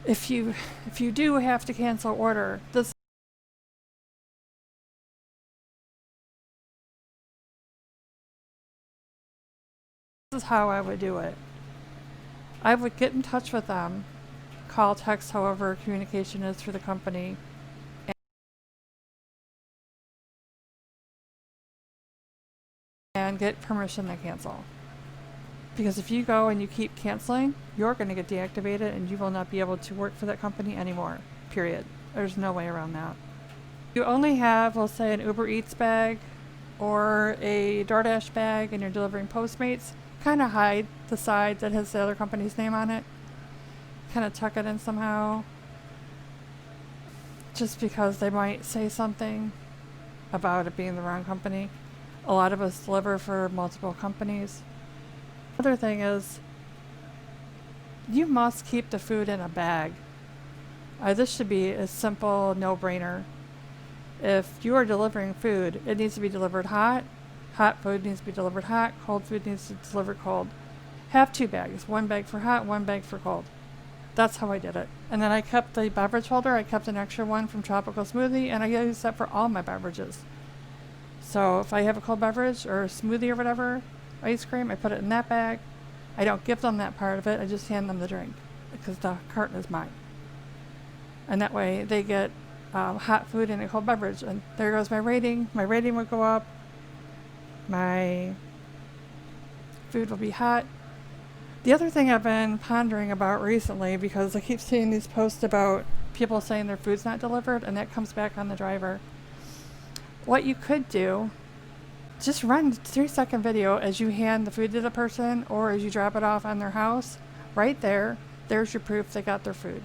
if you do have to cancel order, this is how I would do it. I would get in touch with them, call, text, however communication is through the company, and get permission to cancel. Because if you go and you keep canceling, you're going to get deactivated and you will not be able to work for that company anymore. Period. There's no way around that. You only have, we'll say, an Uber Eats bag or a DoorDash bag and you're delivering Postmates, kind of hide the side that has the other company's name on it. Kind of tuck it in somehow. Just because they might say something about it being the wrong company. A lot of us deliver for multiple companies. Other thing is, you must keep the food in a bag. This should be a simple no-brainer. If you are delivering food, it needs to be delivered hot. Hot food needs to be delivered hot. Cold food needs to be delivered cold. Have 2 bags. 1 bag for hot, 1 bag for cold. That's how I did it. And then I kept the beverage holder. I kept an extra one from Tropical Smoothie, and I use that for all my beverages. So if I have a cold beverage or a smoothie or whatever, ice cream, I put it in that bag. I don't give them that part of it. I just hand them the drink because the carton is mine. And that way they get hot food and a cold beverage. And there goes my rating. My rating would go up. My food will be hot. The other thing I've been pondering about recently, because I keep seeing these posts about people saying their food's not delivered, and that comes back on the driver. What you could do, just run a 3-second video as you hand the food to the person or as you drop it off on their house. Right there, there's your proof they got their food.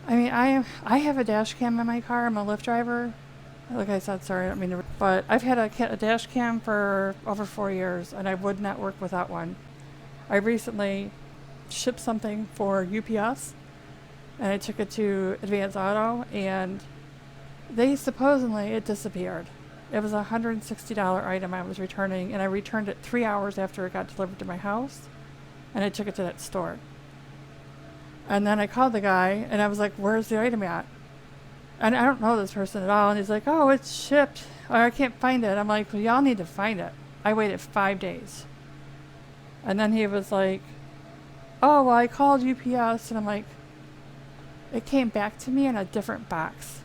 I mean, I have a dash cam in my car. I'm a Lyft driver. Like I said, sorry, I don't mean to, but I've had a dash cam for over 4 years and I would not work without one. I recently shipped something for UPS and I took it to Advance Auto and it disappeared. It was a $160 item I was returning, and I returned it 3 hours after it got delivered to my house, and I took it to that store. And then I called the guy, and I was like, where's the item at? And I don't know this person at all, and he's like, oh, it's shipped, or I can't find it. I'm like, well, y'all need to find it. I waited 5 days. And then he was like, oh, well, I called UPS, and I'm like, it came back to me in a different box,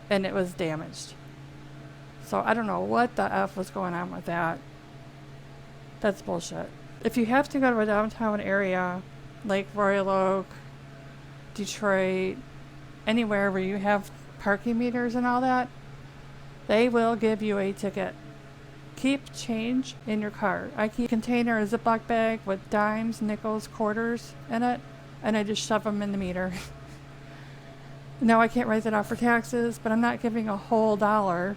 and it was damaged. So I don't know what the F was going on with that. That's bullshit. If you have to go to a downtown area, like Royal Oak, Detroit, anywhere where you have parking meters and all that, they will give you a ticket. Keep change in your car. I keep a container, a Ziploc bag with dimes, nickels, quarters in it, and I just shove them in the meter. No, I can't write that off for taxes, but I'm not giving a whole dollar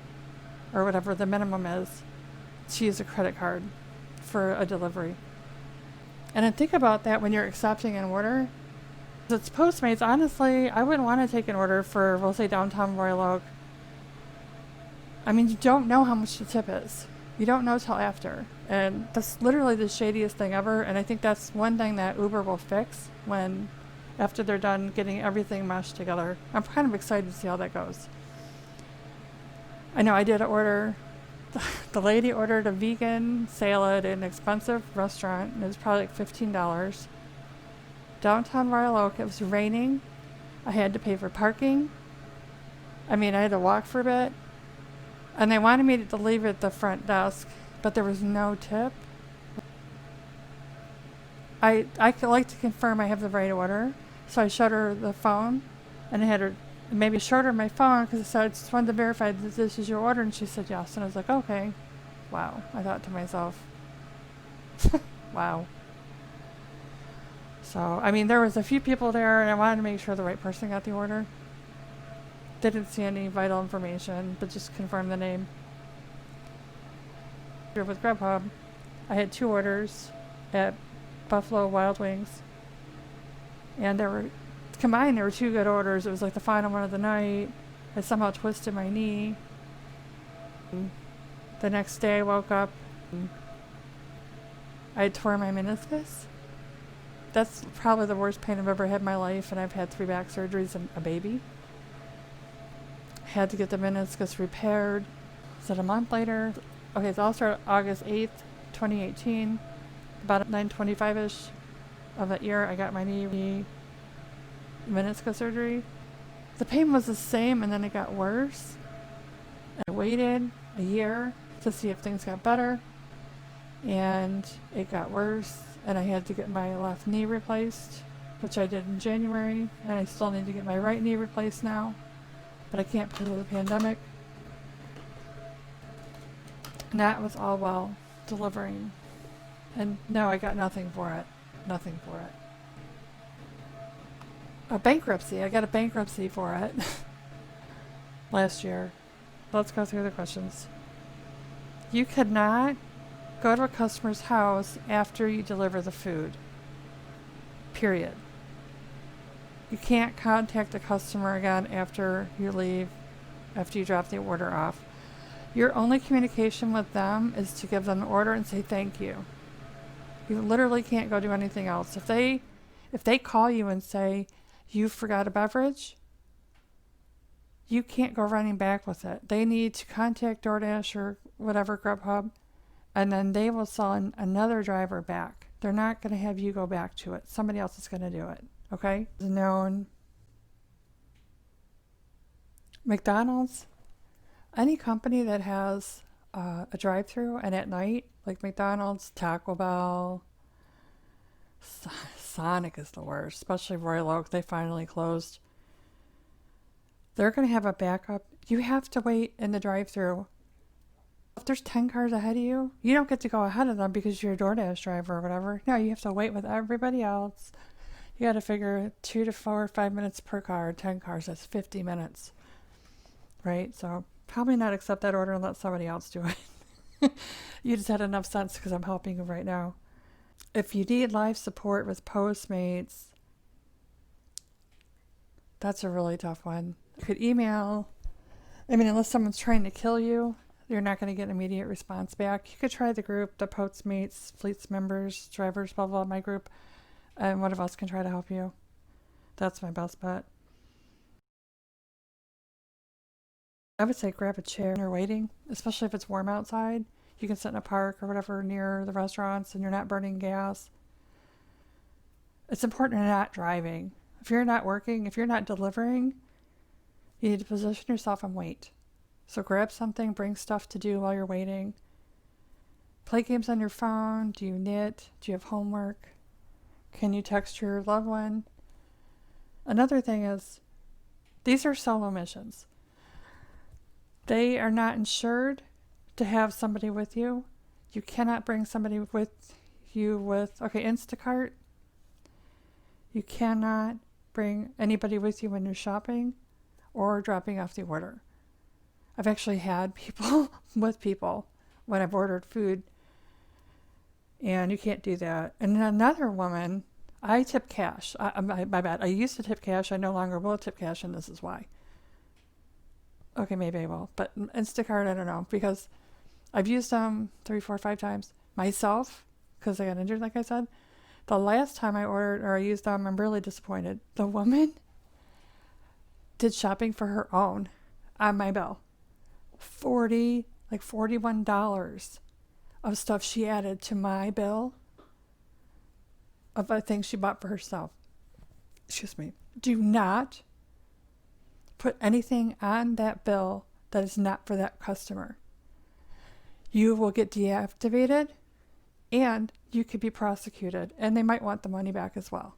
or whatever the minimum is to use a credit card for a delivery. And then think about that when you're accepting an order. It's Postmates. Honestly, I wouldn't want to take an order for, we'll say, downtown Royal Oak. I mean, you don't know how much the tip is. You don't know till after. And that's literally the shadiest thing ever. And I think that's one thing that Uber will fix after they're done getting everything meshed together. I'm kind of excited to see how that goes. I know I did order, the lady ordered a vegan salad at an expensive restaurant, and it was probably like $15. Downtown Royal Oak, it was raining. I had to pay for parking. I mean, I had to walk for a bit. And they wanted me to leave it at the front desk, but there was no tip. I could like to confirm I have the right order, so I showed her the phone, and I had her maybe showed her my phone because I said, I just wanted to verify that this is your order, and she said yes. And I was like, okay. Wow. I thought to myself, wow. So, I mean, there was a few people there, and I wanted to make sure the right person got the order. Didn't see any vital information, but just confirmed the name. Here with Grubhub, I had 2 orders at Buffalo Wild Wings, and combined, there were 2 good orders. It was like the final one of the night. I somehow twisted my knee. The next day I woke up, I tore my meniscus. That's probably the worst pain I've ever had in my life, and I've had 3 back surgeries and a baby. Had to get the meniscus repaired. So a month later, okay, so I'll start August 8th, 2018. About 9:25ish of that year, I got my knee meniscus surgery. The pain was the same, and then it got worse. I waited a year to see if things got better, and it got worse, and I had to get my left knee replaced, which I did in January, and I still need to get my right knee replaced now, but I can't because of the pandemic. And that was all while delivering. And no, I got nothing for it. Nothing for it. A bankruptcy. I got a bankruptcy for it last year. Let's go through the questions. You could not go to a customer's house after you deliver the food. Period. You can't contact the customer again after you leave, after you drop the order off. Your only communication with them is to give them an order and say thank you. You literally can't go do anything else. If they call you and say you forgot a beverage, you can't go running back with it. They need to contact DoorDash or whatever, Grubhub, and then they will send another driver back. They're not going to have you go back to it. Somebody else is going to do it. Okay? Known. McDonald's, any company that has a drive-through and at night, like McDonald's, Taco Bell, Sonic is the worst, especially Royal Oak, they finally closed. They're going to have a backup. You have to wait in the drive-through. If there's 10 cars ahead of you, you don't get to go ahead of them because you're a DoorDash driver or whatever. No, you have to wait with everybody else. You got to figure 2 to 4 or 5 minutes per car, 10 cars, that's 50 minutes. Right? So probably not accept that order and let somebody else do it. You just had enough sense because I'm helping you right now. If you need live support with Postmates, that's a really tough one. You could email. I mean, unless someone's trying to kill you, you're not going to get an immediate response back. You could try the group, the Postmates, Fleets members, drivers, blah, blah, my group, and one of us can try to help you. That's my best bet. I would say grab a chair when you're waiting, especially if it's warm outside. You can sit in a park or whatever near the restaurants and you're not burning gas. It's important you're not driving. If you're not working, if you're not delivering, you need to position yourself and wait. So grab something, bring stuff to do while you're waiting. Play games on your phone. Do you knit? Do you have homework? Can you text your loved one? Another thing is, these are solo missions. They are not insured to have somebody with you. You cannot bring somebody with you okay, Instacart. You cannot bring anybody with you when you're shopping or dropping off the order. I've actually had people with people when I've ordered food, and you can't do that. And another woman, I tip cash. My bad. I used to tip cash. I no longer will tip cash, and this is why. Okay, maybe I will. But Instacart, I don't know, because I've used them 3, 4, 5 times myself because I got injured, like I said. The last time I ordered or I used them, I'm really disappointed. The woman did shopping for her own on my bill. $41 of stuff she added to my bill of things she bought for herself. Excuse me. Do not put anything on that bill that is not for that customer. You will get deactivated and you could be prosecuted, and they might want the money back as well.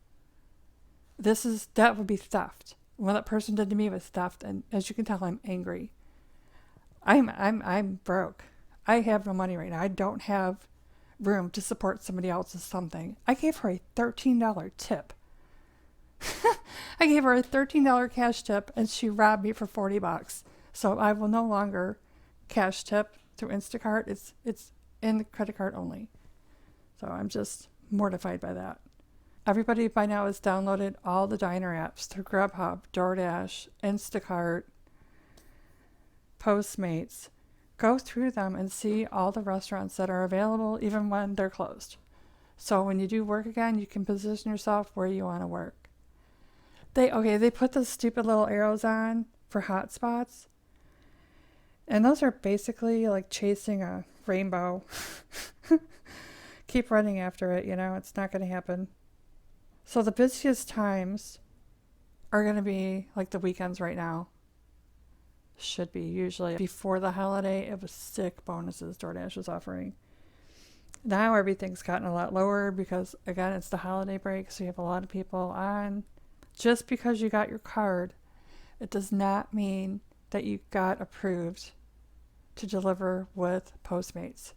That would be theft. What that person did to me was theft, and as you can tell, I'm angry. I'm broke. I have no money right now. I don't have room to support somebody else's something. I gave her a $13 tip. I gave her a $13 cash tip and she robbed me for $40. So I will no longer cash tip through Instacart. It's in the credit card only. So I'm just mortified by that. Everybody by now has downloaded all the diner apps through Grubhub, DoorDash, Instacart, Postmates. Go through them and see all the restaurants that are available even when they're closed. So when you do work again, you can position yourself where you want to work. They put the stupid little arrows on for hotspots. And those are basically like chasing a rainbow. Keep running after it, it's not going to happen. So the busiest times are going to be like the weekends right now. Should be usually before the holiday. It was sick bonuses DoorDash was offering. Now everything's gotten a lot lower because, again, it's the holiday break, so you have a lot of people on. Just because you got your card, it does not mean that you got approved to deliver with Postmates.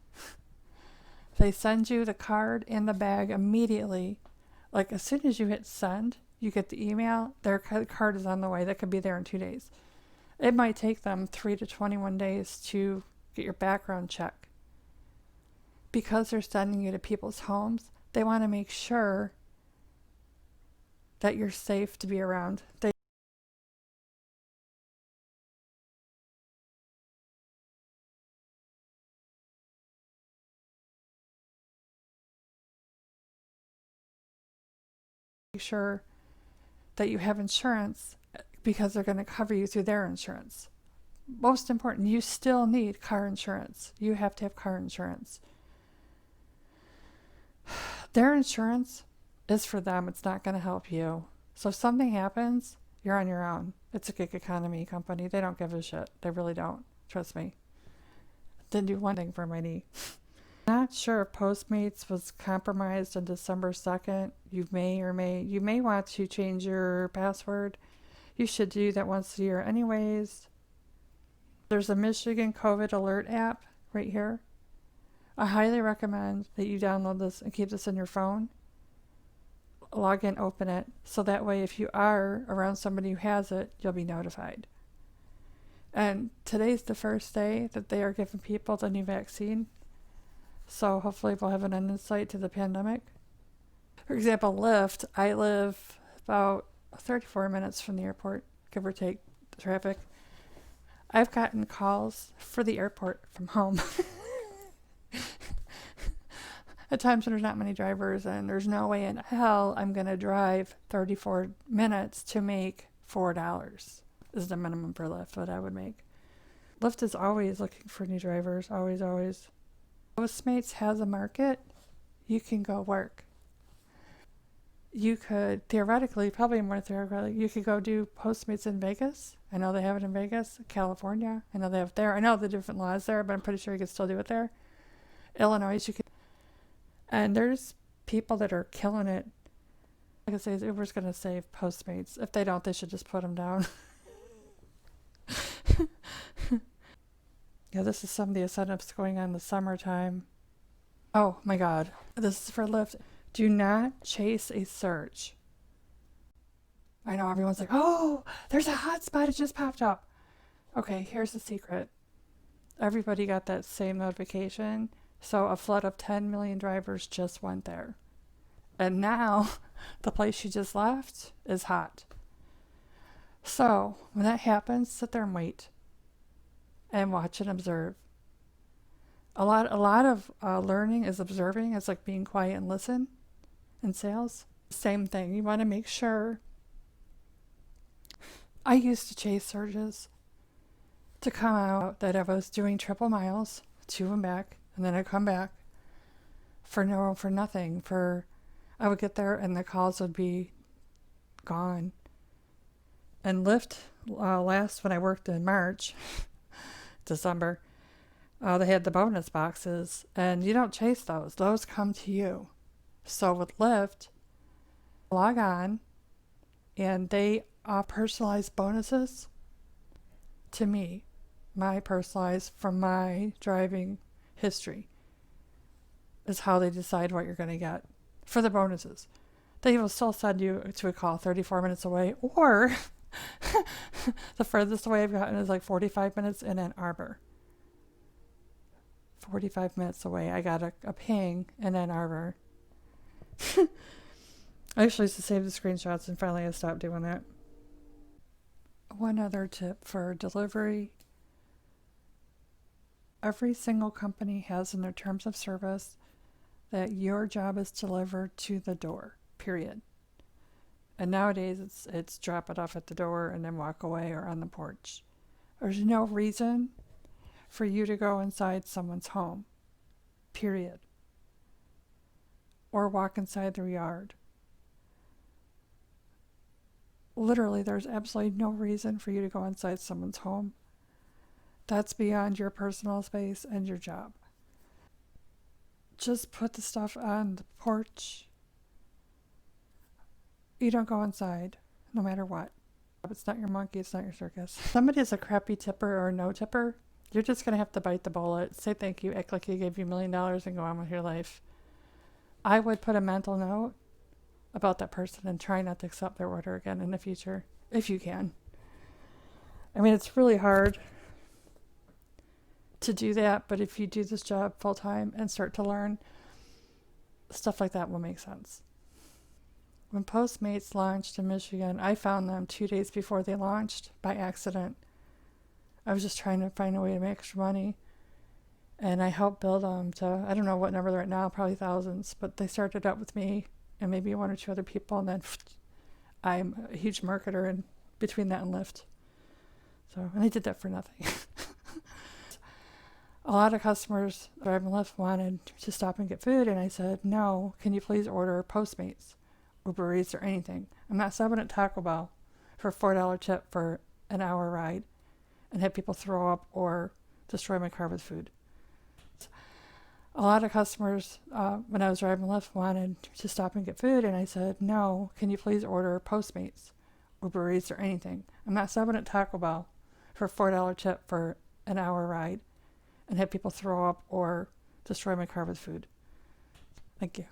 They send you the card in the bag immediately. Like as soon as you hit send, you get the email, their card is on the way. That could be there in 2 days. It might take them 3 to 21 days to get your background check. Because they're sending you to people's homes, they want to make sure that you're safe to be around. They make sure that you have insurance because they're going to cover you through their insurance. Most important, you still need car insurance. You have to have car insurance. Their insurance is for them. It's not going to help you. So if something happens, you're on your own. It's a gig economy company. They don't give a shit. They really don't. Trust me. Didn't do one thing for my knee. Not sure if Postmates was compromised on December 2nd. You may want to change your password. You should do that once a year anyways. There's a Michigan COVID alert app right here. I highly recommend that you download this and keep this in your phone. Log in, open it, so that way if you are around somebody who has it, you'll be notified. And today's the first day that they are giving people the new vaccine. So hopefully we'll have an end in sight to the pandemic. For example, LYFT, I live about 34 minutes from the airport, give or take the traffic. I've gotten calls for the airport from home. At times when there's not many drivers and there's no way in hell I'm going to drive 34 minutes to make $4 is the minimum for LYFT, what I would make. LYFT is always looking for new drivers, always, always. Postmates has a market. You can go work. You could theoretically, probably more theoretically, you could go do Postmates in Vegas. I know they have it in Vegas, California. I know they have it there. I know the different laws there, but I'm pretty sure you can still do it there. Illinois, you can. And there's people that are killing it. Like I say, Uber's going to save Postmates. If they don't, they should just put them down. Yeah, this is some of the incentives going on in the summertime. Oh my God. This is for LYFT. Do not chase a search. I know everyone's like, oh, there's a hotspot. It just popped up. Okay, here's the secret. Everybody got that same notification. So a flood of 10 million drivers just went there. And now the place you just left is hot. So when that happens, sit there and wait. And watch and observe. A lot of learning is observing. It's like being quiet and listen in sales. Same thing. You want to make sure. I used to chase surges to come out that I was doing triple miles to and back, and then I'd come back for nothing. I would get there and the calls would be gone. And LYFT last when I worked in March. December, they had the bonus boxes, and you don't chase those. Those come to you. So with LYFT, log on, and they personalized bonuses to me, my personalized from my driving history, is how they decide what you're going to get for the bonuses. They will still send you to a call 34 minutes away, or the furthest away I've gotten is like 45 minutes in Ann Arbor. 45 minutes away, I got a ping in Ann Arbor. I actually used to save the screenshots, and finally I stopped doing that. One other tip for delivery. Every single company has in their terms of service that your job is to deliver to the door, period. And nowadays it's drop it off at the door and then walk away or on the porch. There's no reason for you to go inside someone's home, period. Or walk inside their yard. Literally, there's absolutely no reason for you to go inside someone's home. That's beyond your personal space and your job. Just put the stuff on the porch. You don't go inside, no matter what. It's not your monkey, it's not your circus. If somebody is a crappy tipper or no tipper, you're just going to have to bite the bullet, say thank you, act like you gave you $1 million and go on with your life. I would put a mental note about that person and try not to accept their order again in the future, if you can. I mean, it's really hard to do that, but if you do this job full time and start to learn, stuff like that will make sense. When Postmates launched in Michigan, I found them 2 days before they launched by accident. I was just trying to find a way to make extra money. And I helped build them to, I don't know what number they're at now, probably thousands, but they started out with me and maybe 1 or 2 other people, and then I'm a huge marketer in between that and LYFT. So, and I did that for nothing. A lot of customers driving LYFT wanted to stop and get food, and I said, no, can you please order Postmates, ubereats, or anything? I'm not stopping at Taco Bell for a $4 tip for an hour ride and have people throw up or destroy my car with food. A lot of customers, when I was driving LYFT, wanted to stop and get food, and I said, no, can you please order Postmates, ubereats, or anything? I'm not stopping at Taco Bell for a $4 tip for an hour ride and have people throw up or destroy my car with food. Thank you.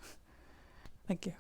Thank you.